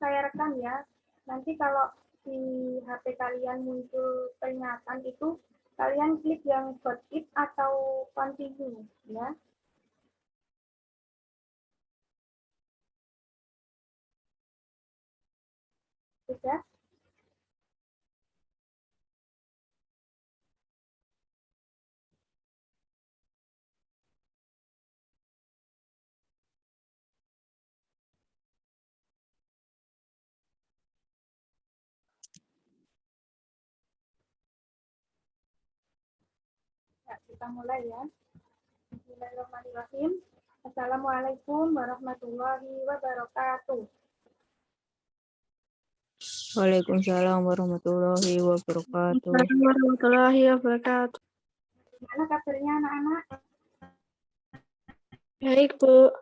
saya rekam ya. Nanti kalau di HP kalian muncul peringatan itu, kalian klik yang got it atau continue ya. Sudah? Ya, kita mulai ya. Bismillahirrahmanirrahim. Assalamualaikum warahmatullahi wabarakatuh. Waalaikumsalam warahmatullahi wabarakatuh. Warahmatullahi wabarakatuh. Gimana kabarnya anak-anak? Baik, Bu.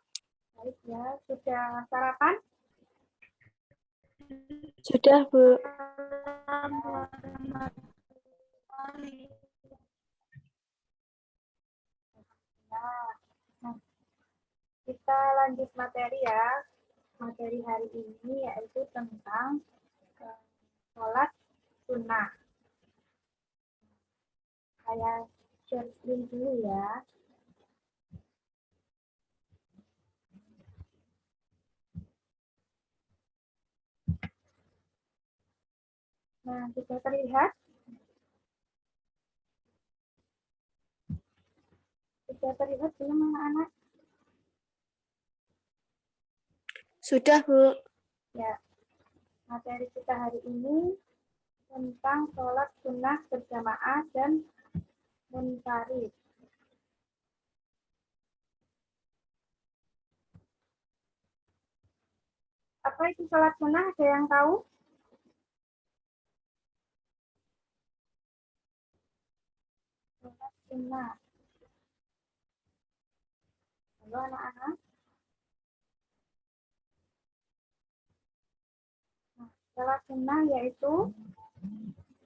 Baik ya. Sudah sarapan? Sudah, Bu. Nah, kita lanjut materi ya. Materi hari ini yaitu tentang sholat sunnah. Saya share screen dulu ya. Nah, sudah terlihat? Sudah terlihat belum anak-anak? Sudah, Bu. Ya, materi kita hari ini tentang sholat sunnah berjamaah dan munfarid. Apa itu sholat sunnah? Ada yang tahu? Sholat sunnah. Halo anak-anak. Nah, sholat sunnah yaitu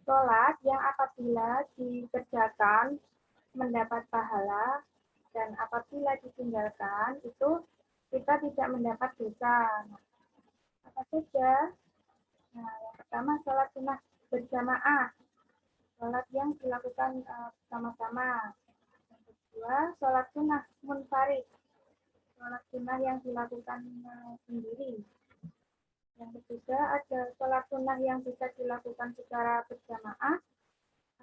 sholat yang apabila dikerjakan mendapat pahala dan apabila ditinggalkan itu kita tidak mendapat dosa. Apa saja? Nah, yang pertama sholat sunnah berjamaah, sholat yang dilakukan bersama-sama. Yang kedua, sholat sunnah munfarid, sholat sunnah yang dilakukan sendiri. Yang ketiga, ada sholat sunnah yang bisa dilakukan secara berjamaah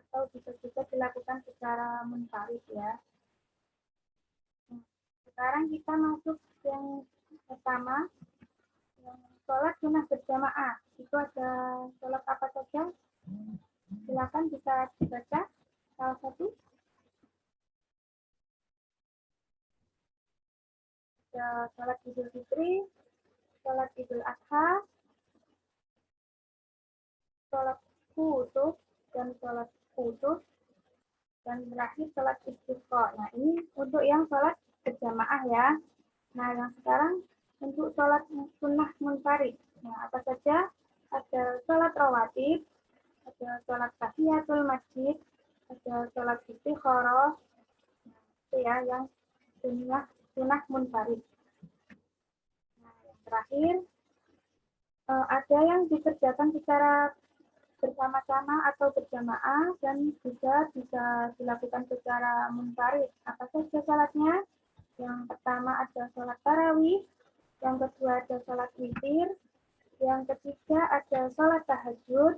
atau bisa juga dilakukan secara munfarid ya. Nah, sekarang kita masuk yang pertama, yang sholat sunnah berjamaah. Itu ada sholat apa saja? Silakan bisa dibaca salah satu. Ada sholat Idul Fitri, sholat Idul Adha, sholat khusus dan sholat khusus, dan terakhir sholat istisqa. Nah, ini untuk yang sholat berjamaah ya. Nah, yang sekarang untuk sholat sunnah munfarid. Nah, apa saja? Ada sholat rawatib, ada sholat tahiyatul masjid, ada sholat istikharah. Nah, itu ya yang sunnah munfarid. Nah, yang terakhir ada yang dikerjakan secara bersama-sama atau berjamaah dan juga bisa dilakukan secara munfarid. Apa saja sholatnya? Yang pertama ada sholat tarawih, yang kedua ada sholat witir, yang ketiga ada sholat tahajud,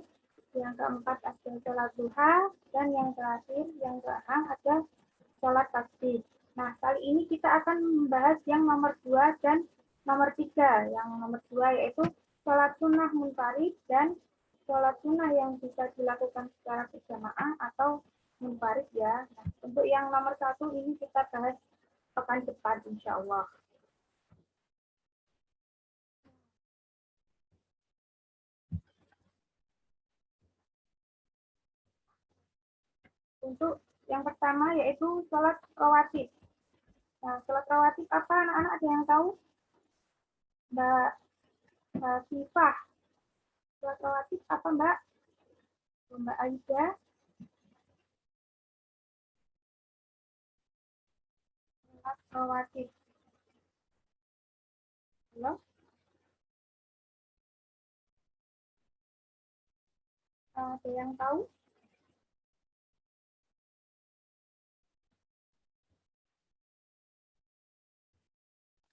yang keempat ada sholat duha, dan yang terakhir, yang keenam ada sholat tasbih. Nah, kali ini kita akan membahas yang nomor 2 dan nomor 3. Yang nomor 2 yaitu sholat sunnah munfarid dan sholat sunnah yang bisa dilakukan secara berjamaah atau munfarid ya. Nah, untuk yang nomor 1 ini kita bahas pekan depan insya Allah. Untuk yang pertama yaitu sholat rawatib. Nah, sholat rawatib apa anak-anak ada yang tahu? Mbak Sifah. Sholat rawatib apa Mbak? Mbak Aida. Sholat rawatib. Halo? Ada yang tahu?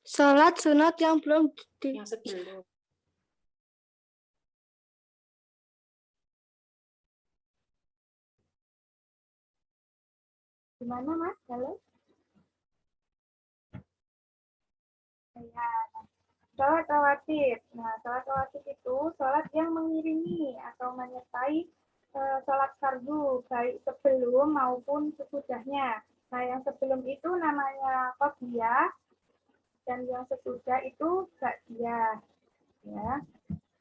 Sholat sunat yang belum di Yang sebelum. Gimana, Mas? Halo? Ya, sholat rawatib. Nah, sholat rawatib itu sholat yang mengiringi atau menyertai sholat fardu, baik sebelum maupun sesudahnya. Nah, yang sebelum itu namanya qobliyah, dan yang sesudah itu ba'diyah. Ya.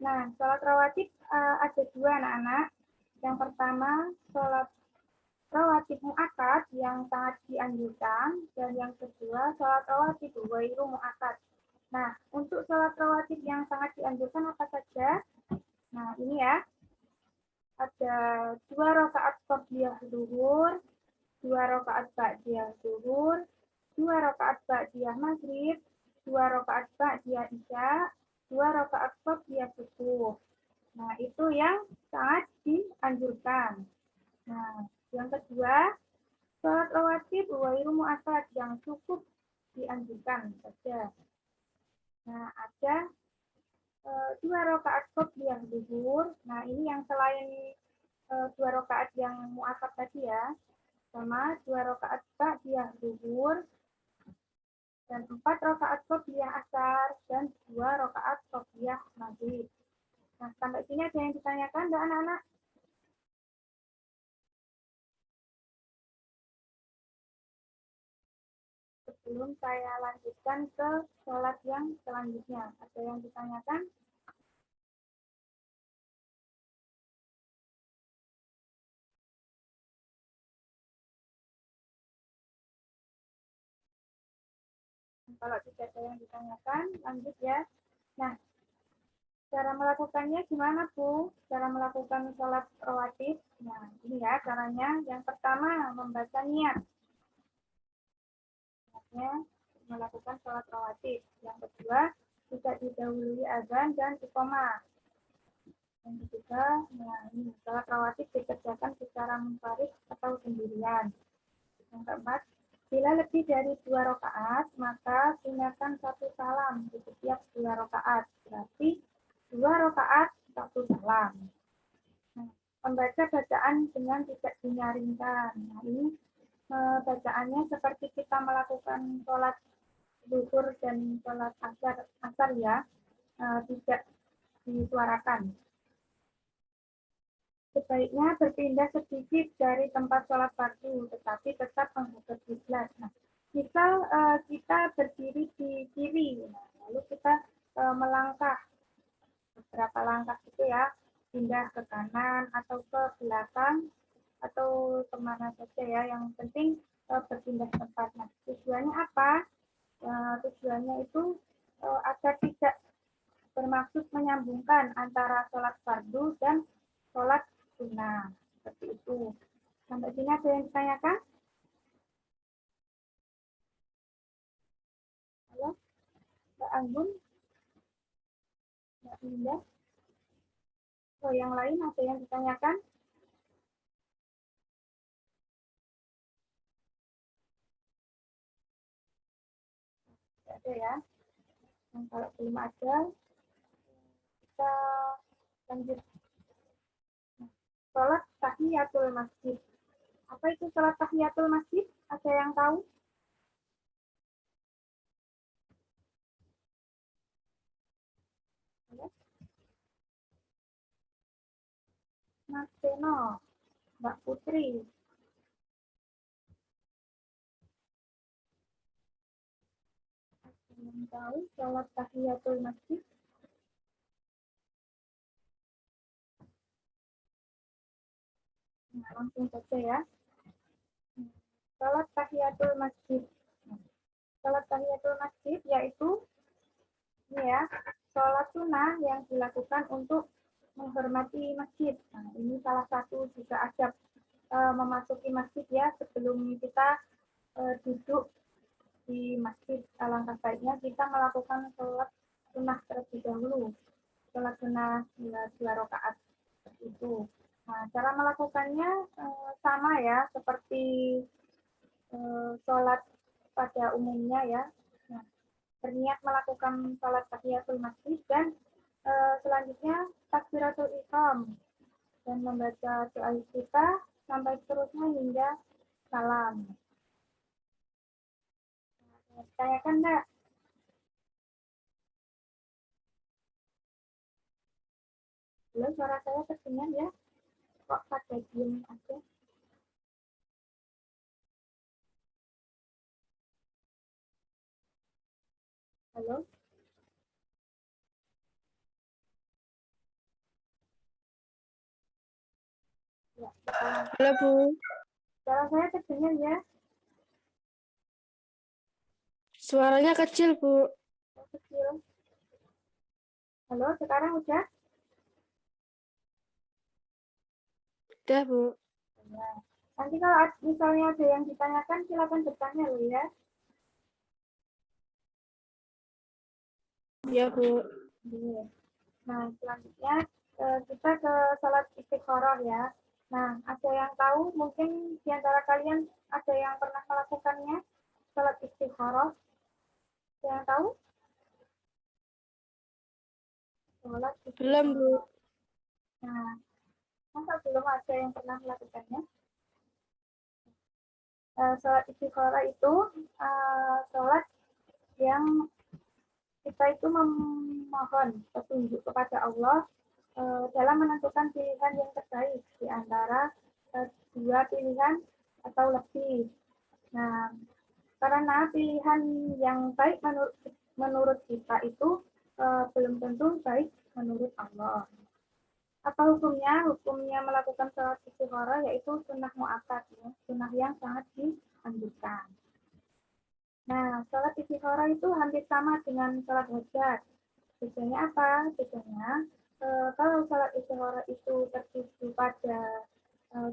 Nah, sholat rawatib ada dua anak-anak. Yang pertama, sholat rawatib mu'akkad yang sangat dianjurkan, dan yang kedua, sholat rawatib ghairu mu'akkad. Nah, untuk sholat rawatib yang sangat dianjurkan apa saja? Nah, ini ya, ada 2 rakaat qobliyah zuhur, 2 rakaat ba'diyah zuhur, 2 rakaat ba'diyah maghrib, 2 rakaat ba'diyah isya, 2 rakaat qobliyah subuh. Nah, itu yang sangat dianjurkan. Nah, yang kedua, sholat rawatib ghairu mu'akkad yang cukup dianjurkan saja. Nah, ada 2 rakaat qobliyah zuhur. Nah, ini yang selain 2 rakaat yang mu'akkad tadi ya, sama 2 rakaat ba'diyah zuhur, dan 4 rakaat qobliyah asar, dan 2 rakaat qobliyah maghrib. Nah, sampai sini ada yang ditanyakan, enggak anak-anak? Sebelum saya lanjutkan ke sholat yang selanjutnya, ada yang ditanyakan? Kalau tidak ada yang ditanyakan, lanjut ya. Nah, cara melakukannya gimana, Bu? Cara melakukan sholat rawatib? Nah, ini ya caranya. Yang pertama, membaca niat. Niatnya melakukan sholat rawatib. Yang kedua, tidak didahului azan dan iqamah. Yang ketiga, nah ini sholat rawatib dikerjakan secara munfarid atau sendirian. Yang keempat, bila lebih dari 2 rakaat, maka sunahkan 1 salam di setiap 2 rakaat. Berarti 2 rakaat 1 salam. Nah, membaca bacaan dengan tidak dinyaringkan. Nah, ini bacaannya seperti kita melakukan sholat zuhur dan sholat asar ya, tidak disuarakan. Sebaiknya berpindah sedikit dari tempat sholat fardu, tetapi tetap menghadap kiblat. Nah, misal kita berdiri di kiri, nah, lalu kita melangkah beberapa langkah gitu ya, pindah ke kanan atau ke belakang atau kemana saja ya, yang penting berpindah tempat. Nah, tujuannya apa? Tujuannya itu agar tidak bermaksud menyambungkan antara sholat fardu dan sholat sunnah. Seperti itu. Sampai sini ada yang ditanyakan? Halo, Mbak Anggun? Mbak Indah? Oh, yang lain ada yang ditanyakan? Tidak ada ya. Nah, kalau belum ada, kita lanjut. Nah, sholat tahiyatul masjid. Apa itu sholat tahiyatul masjid? Ada yang tahu? Mas Seno, Mbak Putri. Ada yang tahu sholat tahiyatul masjid? Nah, langsung saja ya. Sholat tahiyatul masjid. Sholat tahiyatul masjid yaitu ini ya, sholat sunnah yang dilakukan untuk menghormati masjid. Nah, ini salah satu juga adab memasuki masjid ya, sebelum kita duduk di masjid. Alangkah baiknya kita melakukan sholat sunnah terlebih dahulu. Sholat sunnah 2 rakaat seperti itu. Nah, cara melakukannya sama ya, seperti sholat pada umumnya ya. Nah, berniat melakukan sholat tahiyatul masjid dan selanjutnya takbiratul ihram dan membaca doa kita sampai seterusnya hingga salam. Tanyakan enggak? Belum, suara saya terdengar ya? Kok pada diem aja? Halo? Ya, sekarang. Halo, Bu. Suara saya terdengar ya? Suaranya kecil, Bu. Kecil. Halo, sekarang udah? Udah, Bu. Ya. Nanti kalau misalnya ada yang ditanyakan, silakan bertanya loh ya. Ya, Bu. Iya. Nah, selanjutnya kita ke sholat istikharah ya. Nah, ada yang tahu mungkin di antara kalian ada yang pernah melakukannya sholat istikharah? Ada yang tahu? Sholat Belum, Bu. istikharah. Nah, masa belum ada yang pernah melakukannya? Sholat istikharah itu sholat yang kita itu memohon petunjuk kepada Allah dalam menentukan pilihan yang terbaik di antara dua pilihan atau lebih. Nah, karena pilihan yang baik menurut kita itu belum tentu baik menurut Allah. Apa hukumnya? Hukumnya melakukan sholat istikharah yaitu sunnah mu'akkad, ya, sunnah yang sangat dianjurkan. Nah, sholat istikharah itu hampir sama dengan sholat hajat. Bedanya apa? Bedanya kalau sholat istikharah itu tertuju pada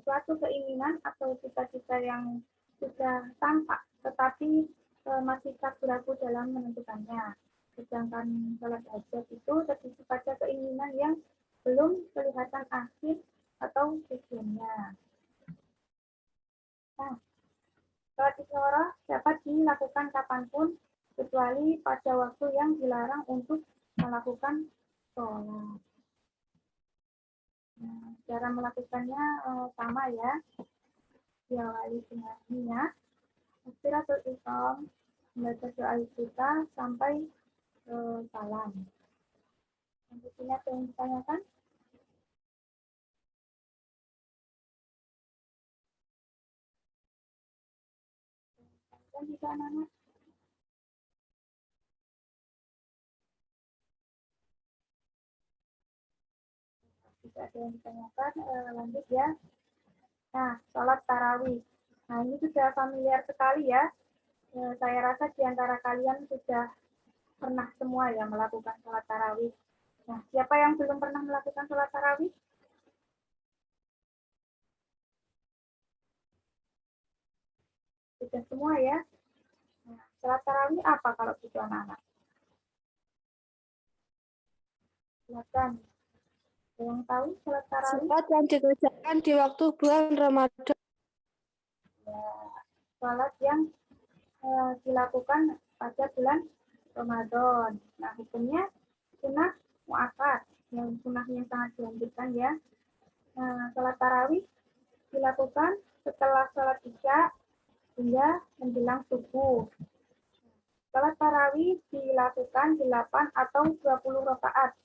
suatu keinginan atau cita-cita yang sudah tampak, tetapi masih ragu-ragu dalam menentukannya. Sedangkan sholat hajat itu tertuju pada keinginan yang belum kelihatan akhir atau tujuannya. Nah, sholat istikharah dapat dilakukan kapanpun, kecuali pada waktu yang dilarang untuk melakukan sholat. Nah, cara melakukannya sama ya. Diawali dengan niat, takbiratul ihram, membaca doa kita sampai salam. Nanti sini ada yang ditanyakan? Dan bisa anak-anak. Jika ada yang ditanyakan, lanjut ya. Nah, sholat tarawih. Nah, ini sudah familiar sekali ya. Saya rasa di antara kalian sudah pernah semua ya melakukan sholat tarawih. Nah, siapa yang belum pernah melakukan sholat tarawih? Sudah semua ya. Nah, sholat tarawih apa kalau gitu anak-anak? Silakan. Ada yang tahu sholat tarawih? Sholat yang dikerjakan di waktu bulan Ramadan. Ya, sholat yang dilakukan pada bulan Ramadan. Nah, hukumnya sunnah mu'akkad, yang sunnahnya sangat dianjurkan ya. Nah, sholat tarawih dilakukan setelah sholat isya hingga menjelang subuh. Sholat tarawih dilakukan 8 atau 20 rakaat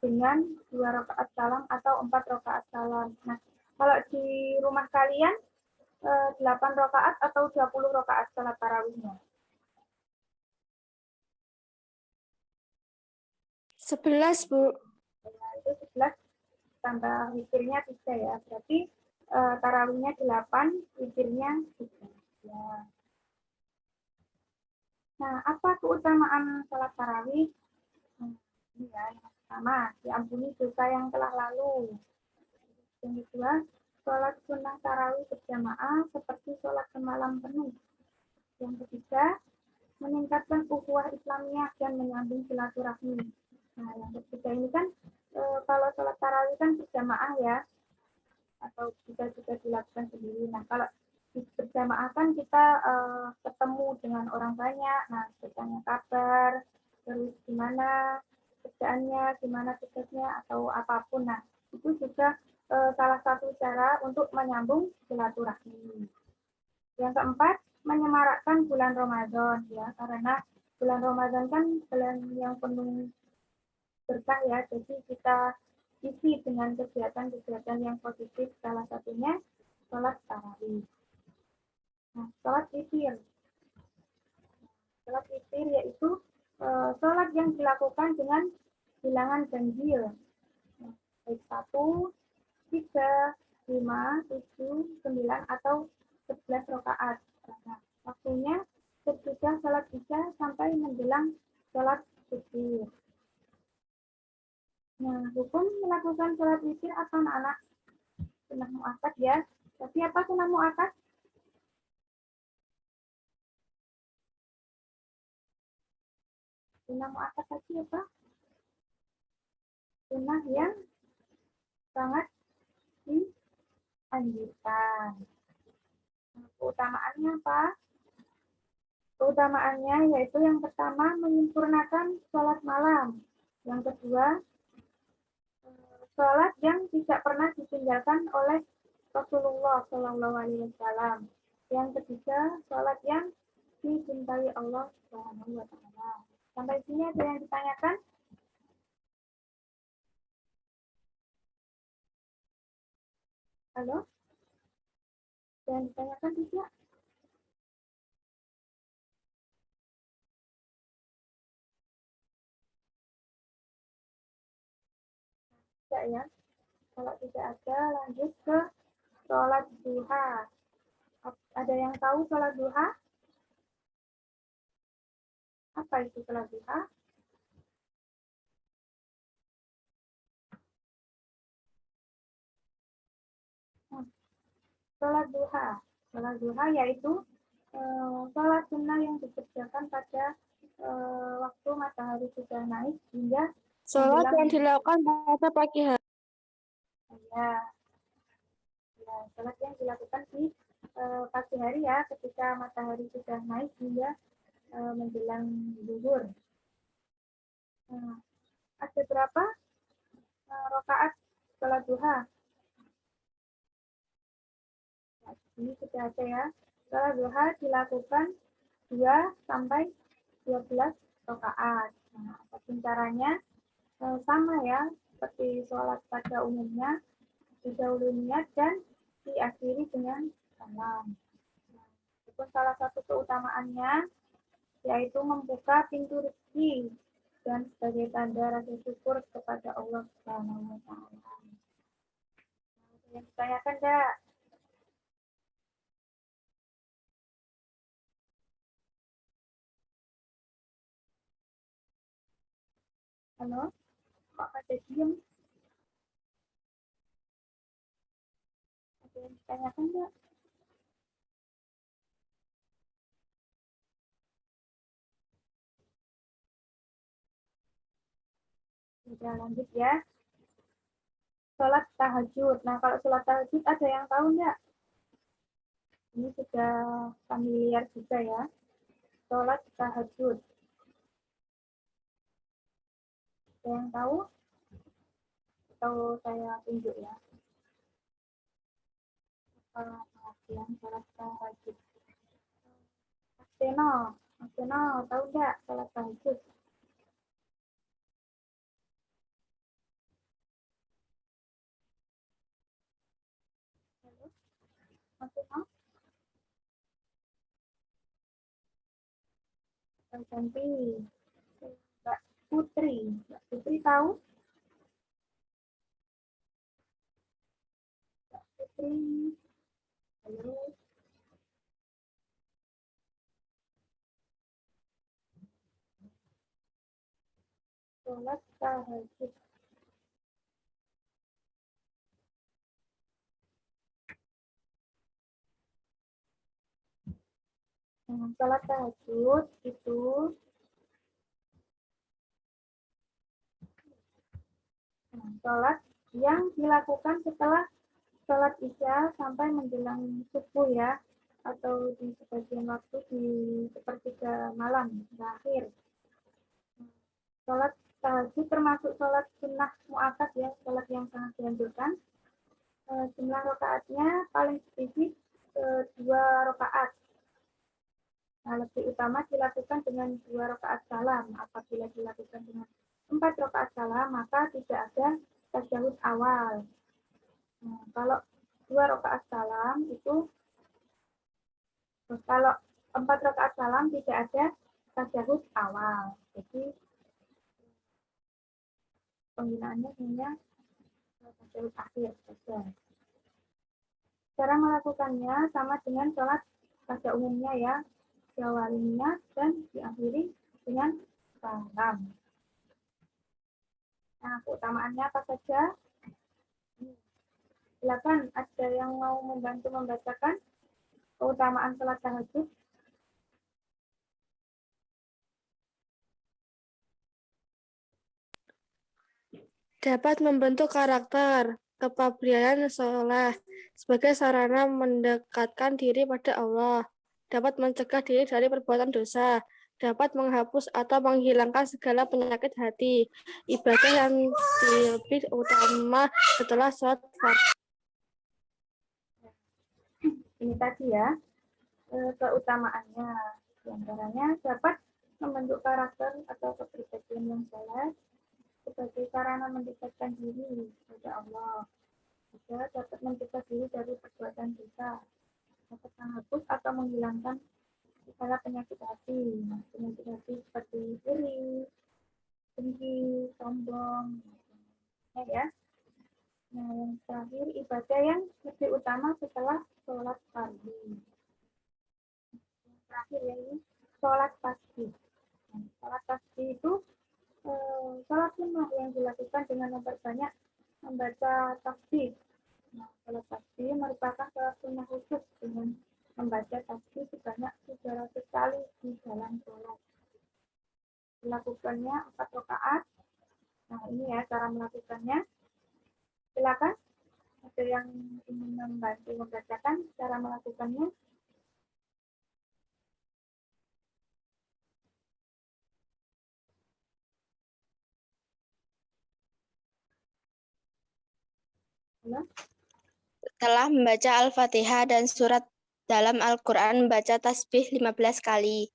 dengan 2 rakaat salam atau 4 rakaat salam. Nah, kalau di rumah kalian 8 rakaat atau 20 rakaat sholat tarawihnya? 11, Bu. Ya, itu 11 tambah witirnya 3 ya. Berarti tarawihnya 8, witirnya 3. Ya. Nah, apa keutamaan sholat tarawih? Ini ya, yang pertama, diampuni dosa yang telah lalu. Yang kedua, sholat sunnah tarawih berjamaah seperti sholat semalam penuh. Yang ketiga, meningkatkan ukhuwah Islamiyah dan menyambung silaturahmi. Nah, yang ketiga ini kan kalau sholat tarawih kan berjamaah ya. atau bisa juga dilakukan sendiri. Nah, kalau berjamaah kan kita ketemu dengan orang banyak, nah bertanya kabar, terus gimana kerjaannya, gimana tugasnya, atau apapun. Nah, itu juga salah satu cara untuk menyambung silaturahmi. Yang keempat, menyemarakkan bulan Ramadan ya, karena bulan Ramadan kan bulan yang penuh berkah ya, jadi kita isi dengan kegiatan-kegiatan yang positif, salah satunya sholat tarawih. Nah, sholat witir. Sholat witir yaitu sholat yang dilakukan dengan bilangan ganjil. Nah, baik 1, 3, 5, 7, 9, atau 11 rakaat. Nah, waktunya sesudah sholat isya sampai menjelang sholat witir. Nah, hukum melakukan sholat witir atau anak-anak sunnah muakkad ya. Tapi apa sunnah muakkad? Sunnah muakkad tadi apa? Sunnah yang sangat dianjurkan. Nah, keutamaannya apa? Keutamaannya yaitu yang pertama menyempurnakan sholat malam. Yang kedua, sholat yang tidak pernah ditinggalkan oleh Rasulullah Shallallahu Alaihi Wasallam. Yang ketiga, sholat yang dicintai Allah Subhanahu Wa Taala. Sampai sini ada yang ditanyakan? Halo? Ada yang ditanyakan tidak? Tidak ya. Kalau tidak ada, lanjut ke sholat duha. Ada yang tahu sholat duha? Apa itu sholat duha? Sholat duha. Sholat duha yaitu sholat sunnah yang dikerjakan pada waktu matahari sudah naik hingga Sholat yang dilakukan pada pagi hari. ya, ya sholat yang dilakukan di pagi hari ya, ketika matahari sudah naik hingga menjelang zuhur. Ada berapa rakaat sholat duha? Nah, ini sudah ada ya. Sholat duha dilakukan 2 sampai 12 rakaat. Nah, apapun caranya sama ya, seperti sholat pada umumnya, didahului niat dan diakhiri dengan salam. Nah, itu salah satu keutamaannya, yaitu membuka pintu rezeki dan sebagai tanda rasa syukur kepada Allah Subhanahu wa Ta'ala. Yang ditanyakan enggak? Halo? Kok ada diem? Ada yang ditanyakan enggak? Sudah lanjut ya. Sholat tahajud. Nah, kalau sholat tahajud ada yang tahu enggak? Ini sudah familiar juga ya. Sholat tahajud. Ada yang tahu? Atau saya tunjuk ya? Pengertian sholat tahajud. Mas Seno, tahu enggak sholat tahajud? Halo, Mas Seno? Ganti. Mbak Putri. Mbak Putri tahu? Mbak Putri. Halo. Sholat tahajud. Sholat tahajud itu sholat yang dilakukan setelah sholat isya sampai menjelang subuh ya, atau di sebagian waktu di sepertiga malam terakhir. Sholat tahajud termasuk sholat sunnah muakkad ya, sholat yang sangat dianjurkan. Jumlah rakaatnya paling sedikit 2 rakaat. Nah, lebih utama dilakukan dengan 2 rakaat salam. Apabila dilakukan dengan 4 rakaat salam, maka tidak ada tasyahud awal. Nah, kalau 2 rakaat salam itu, kalau 4 rakaat salam tidak ada tasyahud awal. Jadi penggunaannya hanya tasyahud akhir saja. Cara melakukannya sama dengan sholat pada umumnya ya, diawalinya dan diakhiri dengan salam. Nah, keutamaannya apa saja? Silakan, ada yang mau membantu membacakan keutamaan sholat tahajud? Dapat membentuk karakter, kepabrian soleh sebagai sarana mendekatkan diri pada Allah. Dapat mencegah diri dari perbuatan dosa. Dapat menghapus atau menghilangkan segala penyakit hati. Ibadah yang lebih utama setelah sholat fardu. Ini tadi ya, keutamaannya. Di antaranya dapat membentuk karakter atau kepribadian yang soleh sebagai sarana mendekatkan diri kepada Allah. Juga dapat mencegah diri dari perbuatan dosa. Dapat menghapus atau menghilangkan segala penyakit hati. Nah, penyakit hati seperti iri, dengki, sombong, ya. Nah, yang terakhir ibadah yang lebih utama setelah sholat fardu. Yang terakhir ya ini sholat tasbih. Nah, sholat tasbih itu sholat sunnah yang dilakukan dengan memperbanyak membaca tasbih. Nah, sholat tasbih merupakan sholat sunnah khusus dengan membaca tasbih sebanyak 300 kali di dalam sholat. Dilakukannya 4 rakaat. Nah, ini ya cara melakukannya. Silakan, ada yang ingin membantu membacakan cara melakukannya? Halo? Setelah membaca Al-Fatihah dan surat dalam Al-Quran, membaca tasbih 15 kali.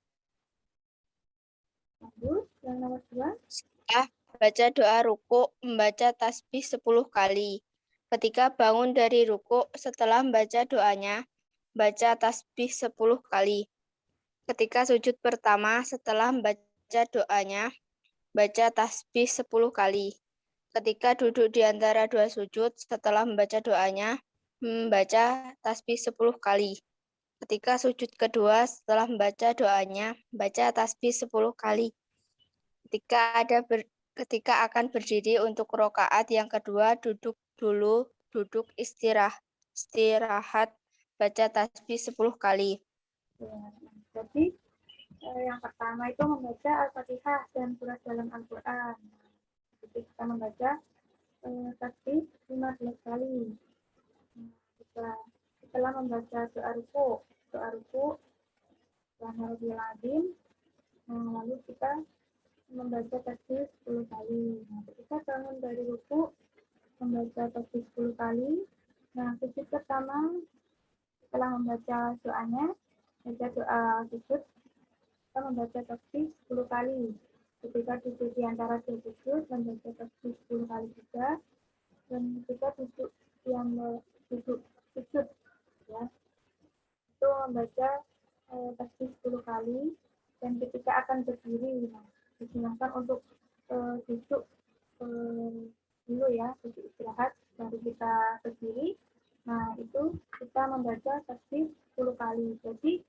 Lanjut, yang nomor 2. Setelah baca doa ruku, membaca tasbih 10 kali. Ketika bangun dari ruku, setelah membaca doanya, baca tasbih 10 kali. Ketika sujud pertama, setelah membaca doanya, baca tasbih 10 kali. Ketika duduk di antara 2 sujud, setelah membaca doanya, membaca tasbih 10 kali. Ketika sujud kedua, setelah membaca doanya, baca tasbih 10 kali. Ketika akan berdiri untuk rakaat yang kedua, duduk dulu, duduk istirahat, baca tasbih 10 kali. Ya, jadi yang pertama itu membaca Al-Fatihah dan surat dalam Al-Quran. Jadi kita membaca tasbih 15 kali. Setelah membaca doa ruku, lalu kita membaca tasbih 10 kali. Nah, ketika bangun dari ruku, membaca tasbih 10 kali. Nah, sujud pertama setelah membaca doanya, baca doa sujud, kita membaca tasbih 10 kali. Ketika duduk di antara 2 sujud, membaca tasbih 10 kali juga. Dan ketika duduk sujud ya, itu membaca tasbih 10 kali. Dan ketika akan berdiri, nah, digunakan untuk duduk dulu ya, duduk istirahat, baru kita berdiri. Nah, itu kita membaca tasbih 10 kali. Jadi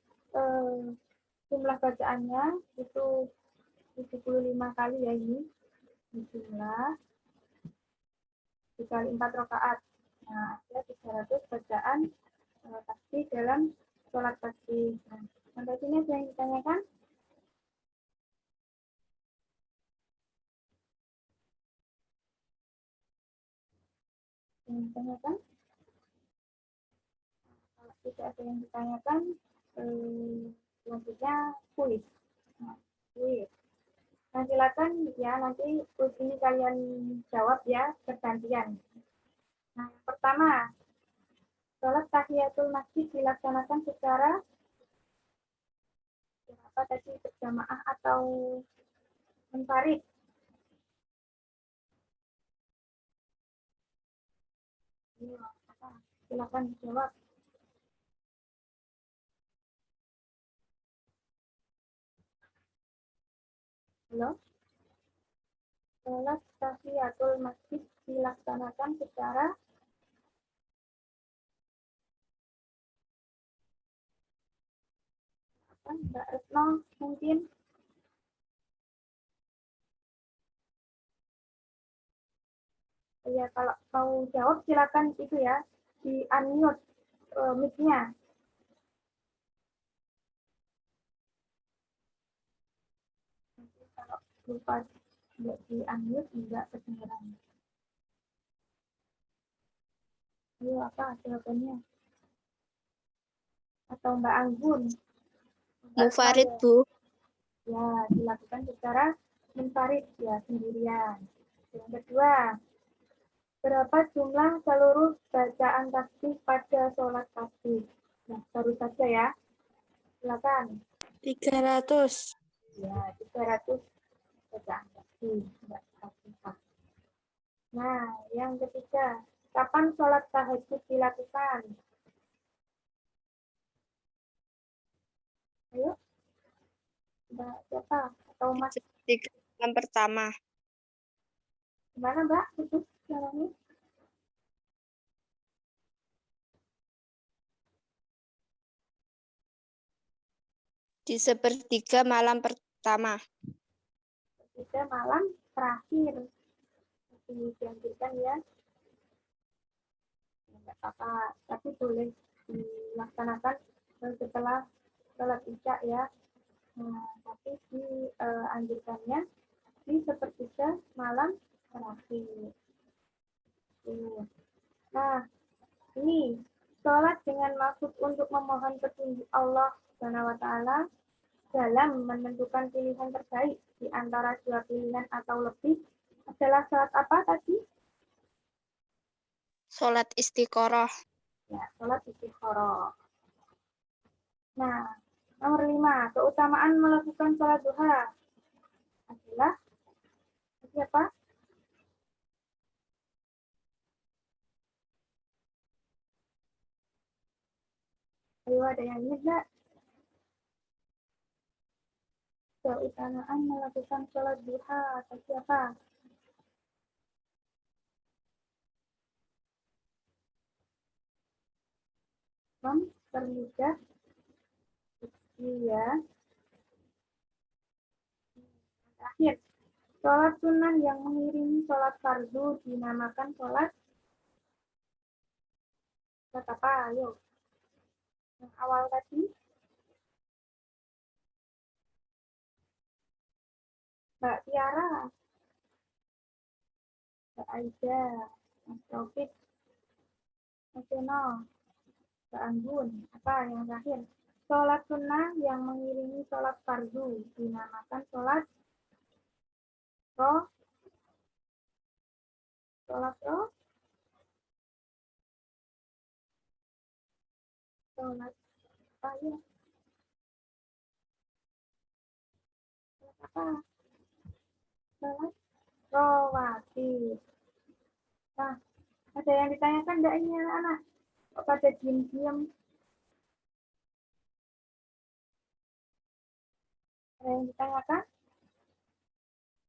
jumlah bacaannya itu 75 kali ya ini. Jumlah dikali 4 rakaat. Nah, ada 300 bacaan tasbih dalam sholat tasbih. Nah, sampai sini ada yang ditanyakan? Yang ditanyakan? tidak ada yang ditanyakan, selanjutnya kuis. Nah, kuis. Nah, silakan ya, nanti kuis ini kalian jawab ya, bergantian. Nah, yang pertama, sholat tahiyatul masjid dilaksanakan secara apa tadi, berjamaah atau munfarid? Iya, apa? Silakan dijawab. Halo? Sholat tahiyatul masjid dilaksanakan secara apa? Mbak Retno mungkin? Ya, kalau mau jawab silakan itu ya, di unmute mic-nya. Nanti kalau lupa nggak di unmute nggak kedengeran. Ayo, apa jawabannya? Atau Mbak Anggun? Mufarid, Bu. Ya, dilakukan secara munfarid ya, sendirian. Yang kedua, berapa jumlah seluruh bacaan tasbih pada sholat tasbih? Nah, baru saja ya. Silakan. 300. Ya, 300 bacaan tasbih. Enggak tasbih. Nah, yang ketiga, kapan sholat tahajud dilakukan? Ayo, Mbak siapa? Atau Mas? Tiga malam pertama. Gimana Mbak? Putus suaranya? Di sepertiga malam pertama. Kita malam terakhir. Dianjurkan ya. Enggak apa-apa, tapi boleh dilaksanakan setelah sholat isya ya. Nah, tapi dianjurkannya di sepertiga malam terakhir. Nah, ini sholat dengan maksud untuk memohon petunjuk Allah Subhanahu wa Ta'ala dalam menentukan pilihan terbaik di antara dua pilihan atau lebih adalah sholat apa tadi? Sholat istiqoroh. Ya, sholat istikharah. Nah, nomor 5, keutamaan melakukan sholat duha adalah siapa? Ayo, ada yang ingat nggak? Keutamaan melakukan sholat duha atau siapa? Terlibat. Iya. Terakhir, sholat sunnah yang mengiringi sholat fardu dinamakan sholat apa? Ayo. Yang awal tadi, Mbak Tiara, Mbak Aida, Mas Taufik, Mas Yono, Mbak Anggun. Apa yang terakhir? Sholat sunnah yang mengiringi sholat fardu dinamakan sholat roh. Sholat roh. Sholat apa ya? Sholat apa? Sholat rawatib. Nah, ada yang ditanyakan enggak ini anak-anak? Kok pada diam-diam? Ada yang ditanyakan?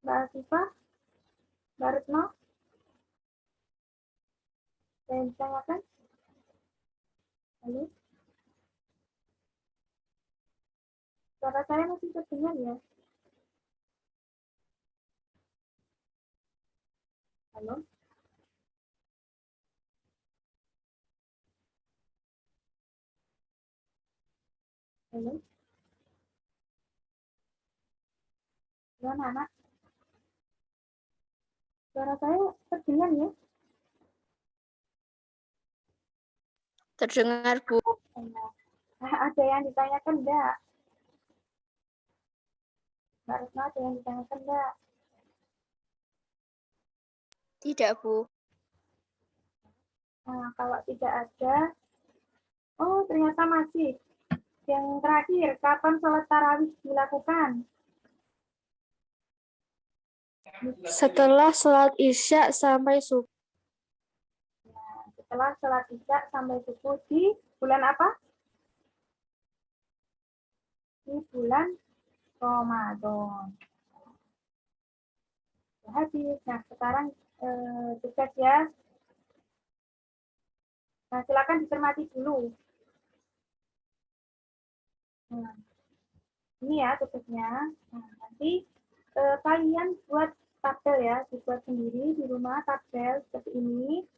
Mbak Asifah? Mbak Retno? Ada yang ditanyakan? Halo? Suara saya masih terdengar ya? Halo? Halo? Gimana anak? Suara saya terdengar ya? Terdengar, Bu. Ada yang ditanyakan enggak? Mbak Retno, ada yang ditanyakan enggak? Tidak, Bu. Nah, kalau tidak ada, oh ternyata masih. Yang terakhir, kapan sholat tarawih dilakukan? Setelah sholat Isya sampai subuh. Setelah sholat Isya sampai subuh di bulan apa? Di bulan Ramadan. Habis. Nah, sekarang tugas ya. Nah, silakan dicermati dulu. Nah, ini ya tugasnya. Nah, nanti kalian buat tabel ya, dibuat sendiri di rumah tabel seperti ini.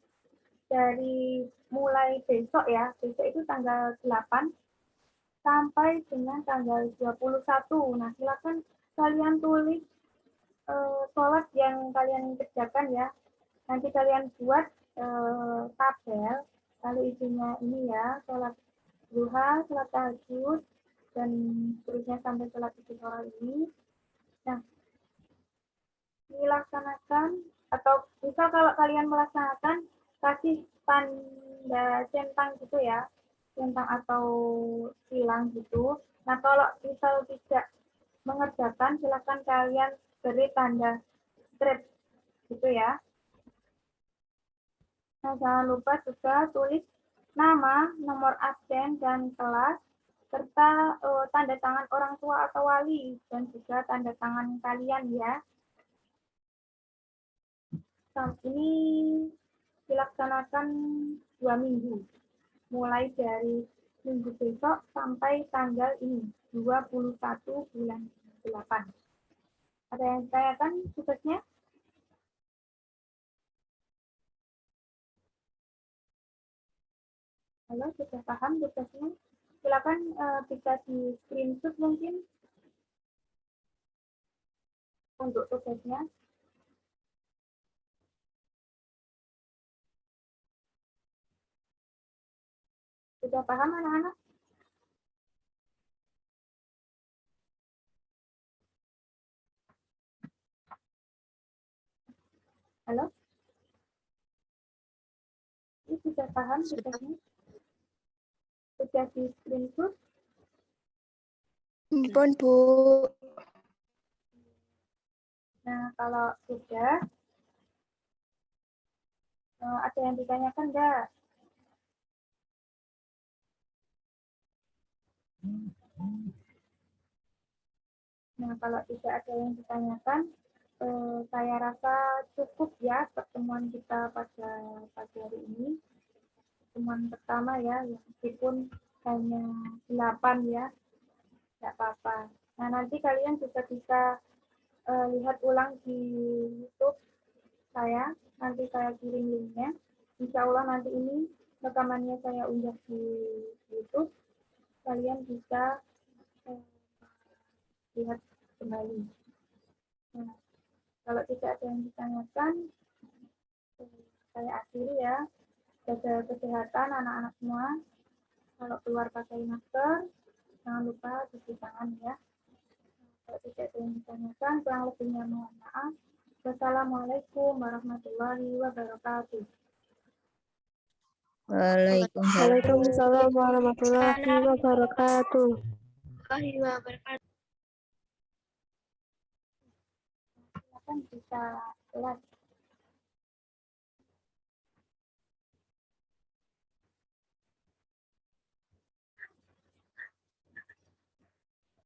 Dari mulai besok ya, besok itu tanggal 8 sampai dengan tanggal 21. Nah, silakan kalian tulis sholat yang kalian kerjakan ya. Nanti kalian buat tabel, lalu isinya ini ya, sholat duha, sholat tahajud, dan seterusnya sampai sholat istiqoroh ini. Nah, dilaksanakan, atau misal kalau kalian melaksanakan, kasih tanda centang gitu ya, centang atau silang gitu. Nah, kalau misal tidak mengerjakan, silakan kalian beri tanda strip gitu ya. Nah, jangan lupa juga tulis nama, nomor absen, dan kelas, serta tanda tangan orang tua atau wali, dan juga tanda tangan kalian ya. Ini dilaksanakan 2 minggu, mulai dari minggu besok sampai tanggal ini, 21 bulan 8. Ada yang ditanyakan tugasnya? Halo, sudah paham tugasnya? Silakan bisa di screenshot mungkin untuk tugasnya. Sudah paham anak-anak? Halo? Ini sudah paham tugasnya? Sudah di screenshot? Ampun, Bu. Nah, kalau sudah, ada yang ditanyakan enggak? Nah, kalau tidak ada yang ditanyakan, saya rasa cukup ya pertemuan kita pada pagi hari ini. Pertemuan pertama ya, meskipun hanya 8 ya, tidak apa-apa. Nah, nanti kalian juga bisa lihat ulang di YouTube saya, nanti saya kirim linknya. Insya Allah nanti ini rekamannya saya unggah di YouTube, kalian bisa lihat kembali. Nah, kalau tidak ada yang ditanyakan, saya akhiri ya. Jaga kesehatan anak-anak semua. Kalau keluar pakai masker, jangan lupa cuci tangan ya. Kalau tidak ada yang ditanyakan, kurang lebihnya mohon maaf. Wassalamualaikum warahmatullahi wabarakatuh. Waalaikumsalam. Waalaikumsalam warahmatullahi wabarakatuh. Silakan bisa live.